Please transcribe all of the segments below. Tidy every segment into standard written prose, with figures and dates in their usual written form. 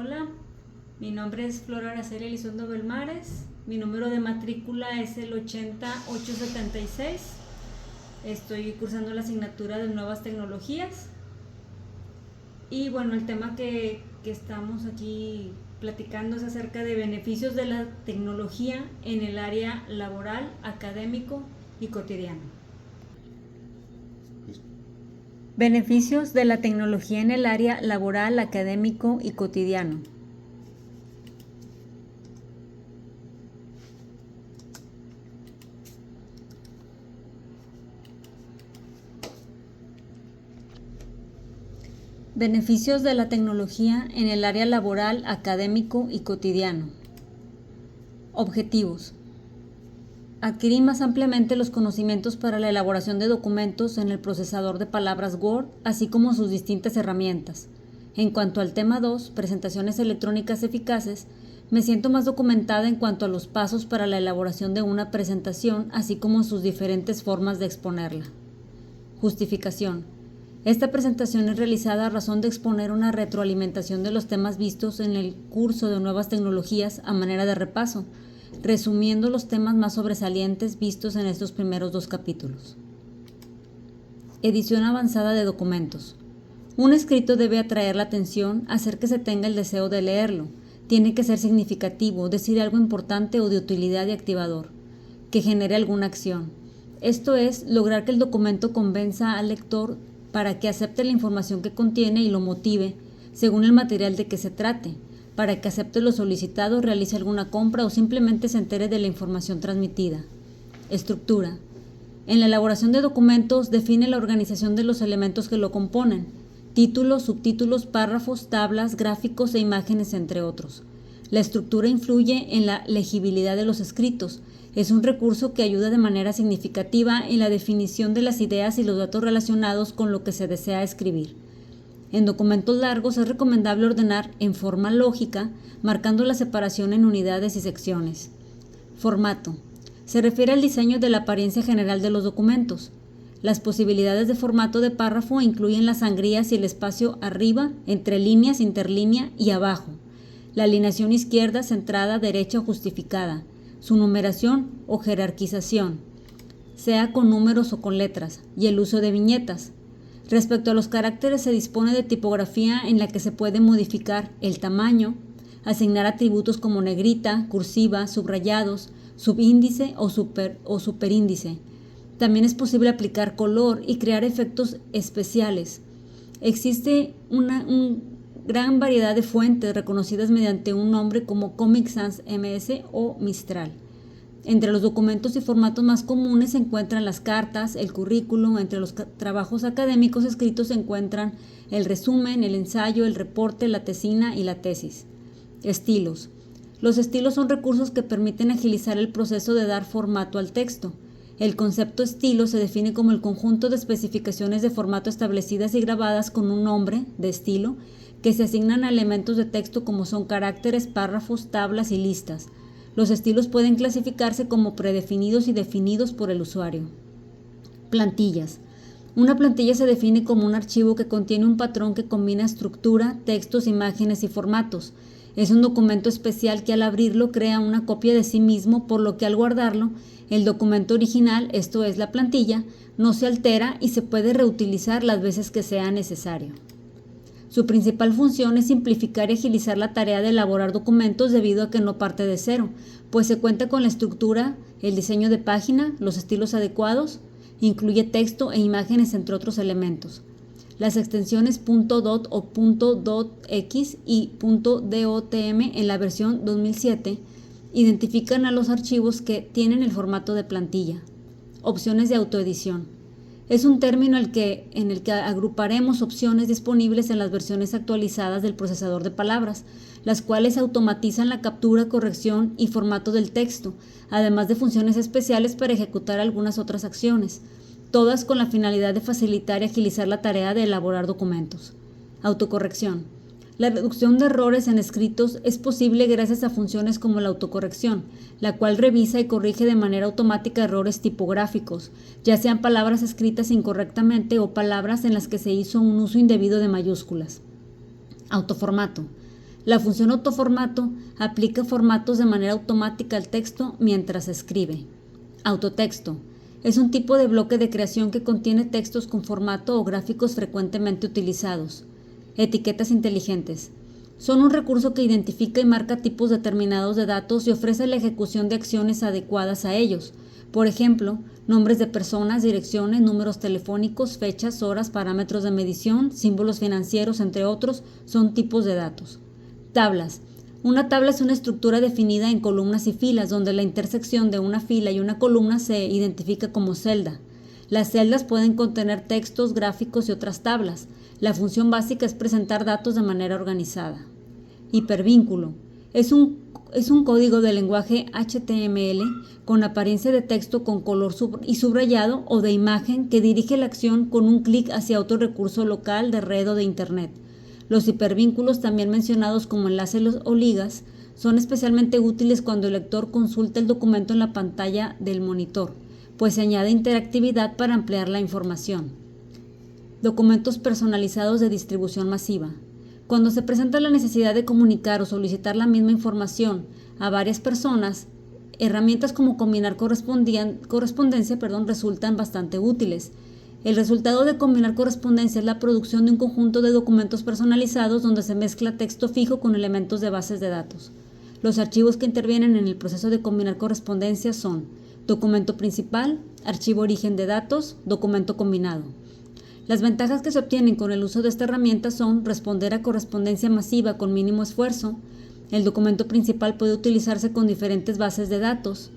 Hola, mi nombre es Flor Araceli Elizondo Belmares, mi número de matrícula es el 80876. Estoy cursando la asignatura de Nuevas Tecnologías y bueno, el tema que estamos aquí platicando es acerca de beneficios de la tecnología en el área laboral, académico y cotidiano. Beneficios de la tecnología en el área laboral, académico y cotidiano. Beneficios de la tecnología en el área laboral, académico y cotidiano. Objetivos. Adquirir más ampliamente los conocimientos para la elaboración de documentos en el procesador de palabras Word, así como sus distintas herramientas. En cuanto al tema 2, presentaciones electrónicas eficaces, me siento más documentada en cuanto a los pasos para la elaboración de una presentación, así como sus diferentes formas de exponerla. Justificación. Esta presentación es realizada a razón de exponer una retroalimentación de los temas vistos en el curso de Nuevas Tecnologías a manera de repaso, resumiendo los temas más sobresalientes vistos en estos primeros 2 capítulos. Edición avanzada de documentos. Un escrito debe atraer la atención, hacer que se tenga el deseo de leerlo. Tiene que ser significativo, decir algo importante o de utilidad y activador, que genere alguna acción. Esto es, lograr que el documento convenza al lector para que acepte la información que contiene y lo motive, según el material de que se trate, para que acepte lo solicitado, realice alguna compra o simplemente se entere de la información transmitida. Estructura. En la elaboración de documentos define la organización de los elementos que lo componen: títulos, subtítulos, párrafos, tablas, gráficos e imágenes, entre otros. La estructura influye en la legibilidad de los escritos. Es un recurso que ayuda de manera significativa en la definición de las ideas y los datos relacionados con lo que se desea escribir. En documentos largos es recomendable ordenar en forma lógica, marcando la separación en unidades y secciones. Formato. Se refiere al diseño de la apariencia general de los documentos. Las posibilidades de formato de párrafo incluyen las sangrías y el espacio arriba, entre líneas, interlínea y abajo. La alineación izquierda, centrada, derecha o justificada. Su numeración o jerarquización, sea con números o con letras, y el uso de viñetas. Respecto a los caracteres, se dispone de tipografía en la que se puede modificar el tamaño, asignar atributos como negrita, cursiva, subrayados, subíndice o superíndice. También es posible aplicar color y crear efectos especiales. Existe una gran variedad de fuentes reconocidas mediante un nombre como Comic Sans MS o Mistral. Entre los documentos y formatos más comunes se encuentran las cartas, el currículum. Entre los trabajos académicos escritos se encuentran el resumen, el ensayo, el reporte, la tesina y la tesis. Estilos. Los estilos son recursos que permiten agilizar el proceso de dar formato al texto. El concepto estilo se define como el conjunto de especificaciones de formato establecidas y grabadas con un nombre de estilo que se asignan a elementos de texto como son caracteres, párrafos, tablas y listas. Los estilos pueden clasificarse como predefinidos y definidos por el usuario. Plantillas. Una plantilla se define como un archivo que contiene un patrón que combina estructura, textos, imágenes y formatos. Es un documento especial que al abrirlo crea una copia de sí mismo, por lo que al guardarlo, el documento original, esto es la plantilla, no se altera y se puede reutilizar las veces que sea necesario. Su principal función es simplificar y agilizar la tarea de elaborar documentos debido a que no parte de cero, pues se cuenta con la estructura, el diseño de página, los estilos adecuados, incluye texto e imágenes entre otros elementos. Las extensiones .dot o .dotx y .dotm en la versión 2007 identifican a los archivos que tienen el formato de plantilla. Opciones de autoedición. Es un término en el que agruparemos opciones disponibles en las versiones actualizadas del procesador de palabras, las cuales automatizan la captura, corrección y formato del texto, además de funciones especiales para ejecutar algunas otras acciones, todas con la finalidad de facilitar y agilizar la tarea de elaborar documentos. Autocorrección. La reducción de errores en escritos es posible gracias a funciones como la autocorrección, la cual revisa y corrige de manera automática errores tipográficos, ya sean palabras escritas incorrectamente o palabras en las que se hizo un uso indebido de mayúsculas. Autoformato. La función autoformato aplica formatos de manera automática al texto mientras se escribe. Autotexto. Es un tipo de bloque de creación que contiene textos con formato o gráficos frecuentemente utilizados. Etiquetas inteligentes. Son un recurso que identifica y marca tipos determinados de datos y ofrece la ejecución de acciones adecuadas a ellos. Por ejemplo, nombres de personas, direcciones, números telefónicos, fechas, horas, parámetros de medición, símbolos financieros, entre otros, son tipos de datos. Tablas. Una tabla es una estructura definida en columnas y filas, donde la intersección de una fila y una columna se identifica como celda. Las celdas pueden contener textos, gráficos y otras tablas. La función básica es presentar datos de manera organizada. Hipervínculo. Es un código de lenguaje HTML con apariencia de texto con color y subrayado o de imagen que dirige la acción con un clic hacia otro recurso local de red o de Internet. Los hipervínculos, también mencionados como enlaces o ligas, son especialmente útiles cuando el lector consulta el documento en la pantalla del monitor, pues se añade interactividad para ampliar la información. Documentos personalizados de distribución masiva. Cuando se presenta la necesidad de comunicar o solicitar la misma información a varias personas, herramientas como combinar correspondencia resultan bastante útiles. El resultado de combinar correspondencia es la producción de un conjunto de documentos personalizados donde se mezcla texto fijo con elementos de bases de datos. Los archivos que intervienen en el proceso de combinar correspondencia son documento principal, archivo origen de datos, documento combinado. Las ventajas que se obtienen con el uso de esta herramienta son responder a correspondencia masiva con mínimo esfuerzo. El documento principal puede utilizarse con diferentes bases de datos.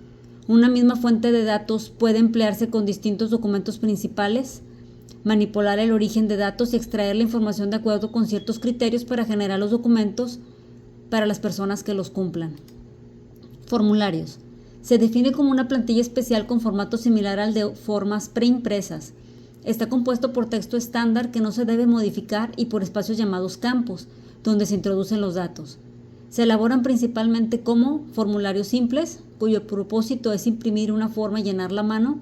Una misma fuente de datos puede emplearse con distintos documentos principales, manipular el origen de datos y extraer la información de acuerdo con ciertos criterios para generar los documentos para las personas que los cumplan. Formularios. Se define como una plantilla especial con formato similar al de formas preimpresas. Está compuesto por texto estándar que no se debe modificar y por espacios llamados campos, donde se introducen los datos. Se elaboran principalmente como formularios simples, cuyo propósito es imprimir una forma y llenarla a mano,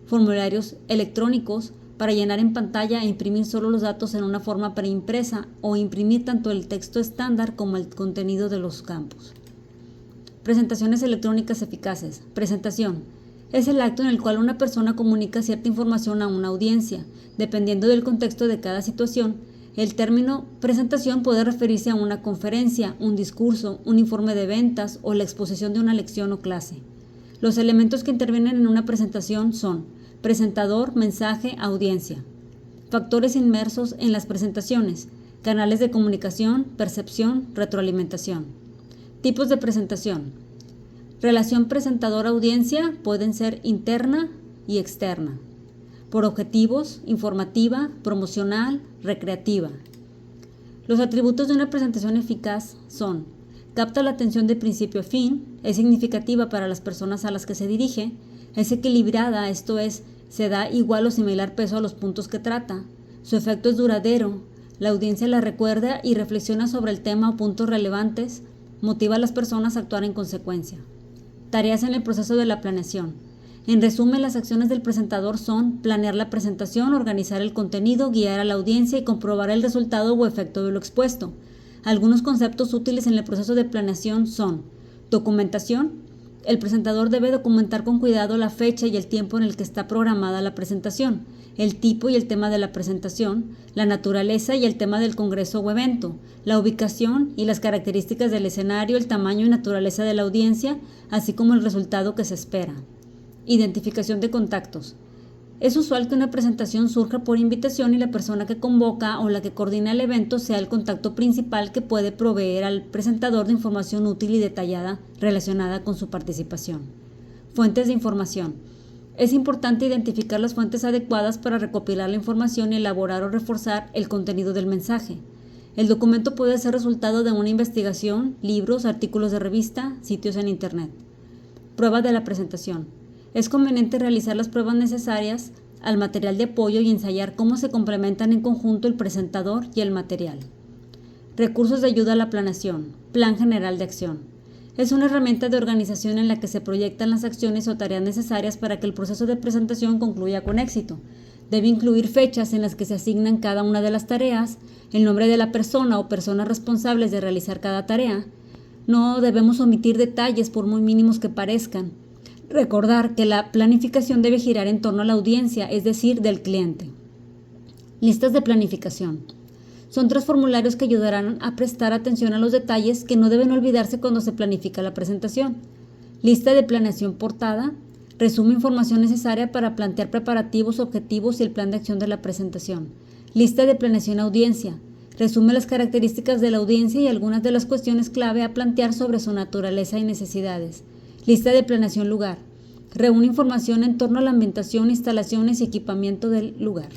formularios electrónicos para llenar en pantalla e imprimir solo los datos en una forma preimpresa o imprimir tanto el texto estándar como el contenido de los campos. Presentaciones electrónicas eficaces. Presentación. Es el acto en el cual una persona comunica cierta información a una audiencia. Dependiendo del contexto de cada situación, el término presentación puede referirse a una conferencia, un discurso, un informe de ventas o la exposición de una lección o clase. Los elementos que intervienen en una presentación son presentador, mensaje, audiencia. Factores inmersos en las presentaciones, canales de comunicación, percepción, retroalimentación. Tipos de presentación. Relación presentador-audiencia pueden ser interna y externa. Por objetivos, informativa, promocional, recreativa. Los atributos de una presentación eficaz son: capta la atención de principio a fin, es significativa para las personas a las que se dirige, es equilibrada, esto es, se da igual o similar peso a los puntos que trata, su efecto es duradero, la audiencia la recuerda y reflexiona sobre el tema o puntos relevantes, motiva a las personas a actuar en consecuencia. Tareas en el proceso de la planeación. En resumen, las acciones del presentador son planear la presentación, organizar el contenido, guiar a la audiencia y comprobar el resultado o efecto de lo expuesto. Algunos conceptos útiles en el proceso de planeación son: documentación. El presentador debe documentar con cuidado la fecha y el tiempo en el que está programada la presentación, el tipo y el tema de la presentación, la naturaleza y el tema del congreso o evento, la ubicación y las características del escenario, el tamaño y naturaleza de la audiencia, así como el resultado que se espera. Identificación de contactos. Es usual que una presentación surja por invitación y la persona que convoca o la que coordina el evento sea el contacto principal que puede proveer al presentador de información útil y detallada relacionada con su participación. Fuentes de información. Es importante identificar las fuentes adecuadas para recopilar la información y elaborar o reforzar el contenido del mensaje. El documento puede ser resultado de una investigación, libros, artículos de revista, sitios en Internet. Prueba de la presentación. Es conveniente realizar las pruebas necesarias al material de apoyo y ensayar cómo se complementan en conjunto el presentador y el material. Recursos de ayuda a la planeación. Plan general de acción. Es una herramienta de organización en la que se proyectan las acciones o tareas necesarias para que el proceso de presentación concluya con éxito. Debe incluir fechas en las que se asignan cada una de las tareas, el nombre de la persona o personas responsables de realizar cada tarea. No debemos omitir detalles por muy mínimos que parezcan. Recordar que la planificación debe girar en torno a la audiencia, es decir, del cliente. Listas de planificación. Son 3 formularios que ayudarán a prestar atención a los detalles que no deben olvidarse cuando se planifica la presentación. Lista de planeación portada. Resume información necesaria para plantear preparativos, objetivos y el plan de acción de la presentación. Lista de planeación audiencia. Resume las características de la audiencia y algunas de las cuestiones clave a plantear sobre su naturaleza y necesidades. Lista de planeación lugar. Reúne información en torno a la ambientación, instalaciones y equipamiento del lugar.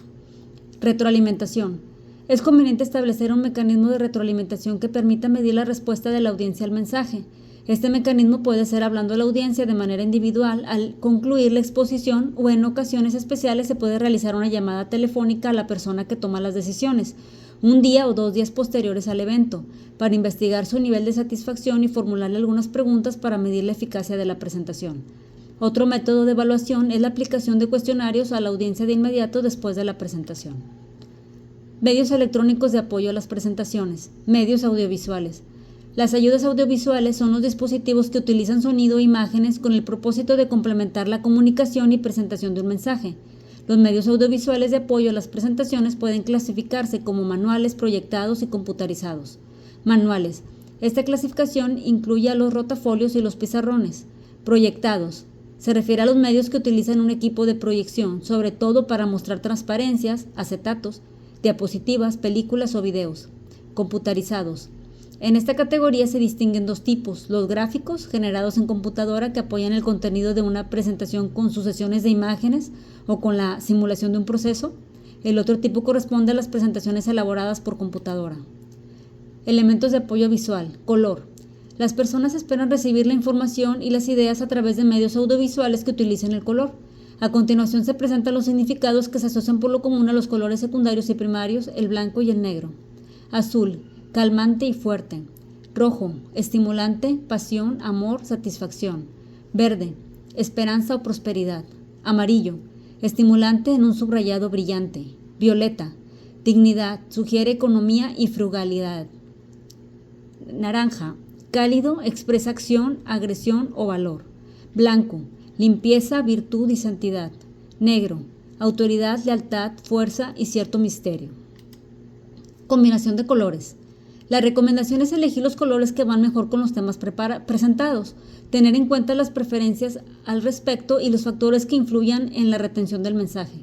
Retroalimentación. Es conveniente establecer un mecanismo de retroalimentación que permita medir la respuesta de la audiencia al mensaje. Este mecanismo puede ser hablando a la audiencia de manera individual al concluir la exposición o en ocasiones especiales se puede realizar una llamada telefónica a la persona que toma las decisiones, un día o 2 días posteriores al evento, para investigar su nivel de satisfacción y formularle algunas preguntas para medir la eficacia de la presentación. Otro método de evaluación es la aplicación de cuestionarios a la audiencia de inmediato después de la presentación. Medios electrónicos de apoyo a las presentaciones. Medios audiovisuales. Las ayudas audiovisuales son los dispositivos que utilizan sonido e imágenes con el propósito de complementar la comunicación y presentación de un mensaje. Los medios audiovisuales de apoyo a las presentaciones pueden clasificarse como manuales, proyectados y computarizados. Manuales. Esta clasificación incluye a los rotafolios y los pizarrones. Proyectados. Se refiere a los medios que utilizan un equipo de proyección, sobre todo para mostrar transparencias, acetatos, diapositivas, películas o videos. Computarizados. En esta categoría se distinguen 2 tipos, los gráficos, generados en computadora, que apoyan el contenido de una presentación con sucesiones de imágenes o con la simulación de un proceso. El otro tipo corresponde a las presentaciones elaboradas por computadora. Elementos de apoyo visual. Color. Las personas esperan recibir la información y las ideas a través de medios audiovisuales que utilicen el color. A continuación se presentan los significados que se asocian por lo común a los colores secundarios y primarios, el blanco y el negro. Azul. Calmante y fuerte. Rojo, estimulante, pasión, amor, satisfacción. Verde, esperanza o prosperidad. Amarillo, estimulante en un subrayado brillante. Violeta, dignidad, sugiere economía y frugalidad. Naranja, cálido, expresa acción, agresión o valor. Blanco, limpieza, virtud y santidad. Negro, autoridad, lealtad, fuerza y cierto misterio. Combinación de colores. La recomendación es elegir los colores que van mejor con los temas presentados, tener en cuenta las preferencias al respecto y los factores que influyan en la retención del mensaje.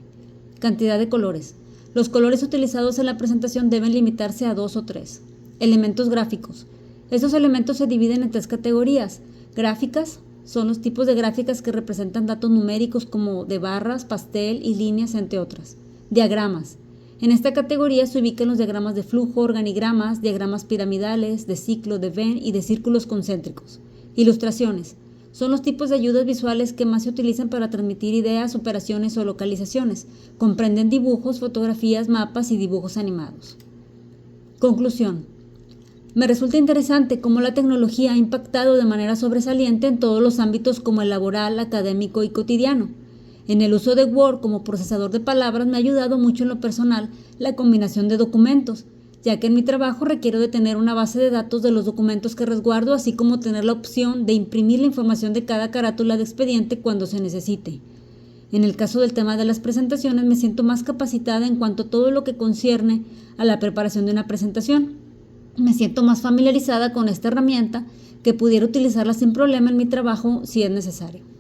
Cantidad de colores. Los colores utilizados en la presentación deben limitarse a 2 o 3. Elementos gráficos. Estos elementos se dividen en 3 categorías. Gráficas son los tipos de gráficas que representan datos numéricos como de barras, pastel y líneas, entre otras. Diagramas. En esta categoría se ubican los diagramas de flujo, organigramas, diagramas piramidales, de ciclo, de Venn y de círculos concéntricos. Ilustraciones. Son los tipos de ayudas visuales que más se utilizan para transmitir ideas, operaciones o localizaciones. Comprenden dibujos, fotografías, mapas y dibujos animados. Conclusión. Me resulta interesante cómo la tecnología ha impactado de manera sobresaliente en todos los ámbitos como el laboral, académico y cotidiano. En el uso de Word como procesador de palabras me ha ayudado mucho en lo personal la combinación de documentos, ya que en mi trabajo requiero de tener una base de datos de los documentos que resguardo, así como tener la opción de imprimir la información de cada carátula de expediente cuando se necesite. En el caso del tema de las presentaciones me siento más capacitada en cuanto a todo lo que concierne a la preparación de una presentación. Me siento más familiarizada con esta herramienta que pudiera utilizarla sin problema en mi trabajo si es necesario.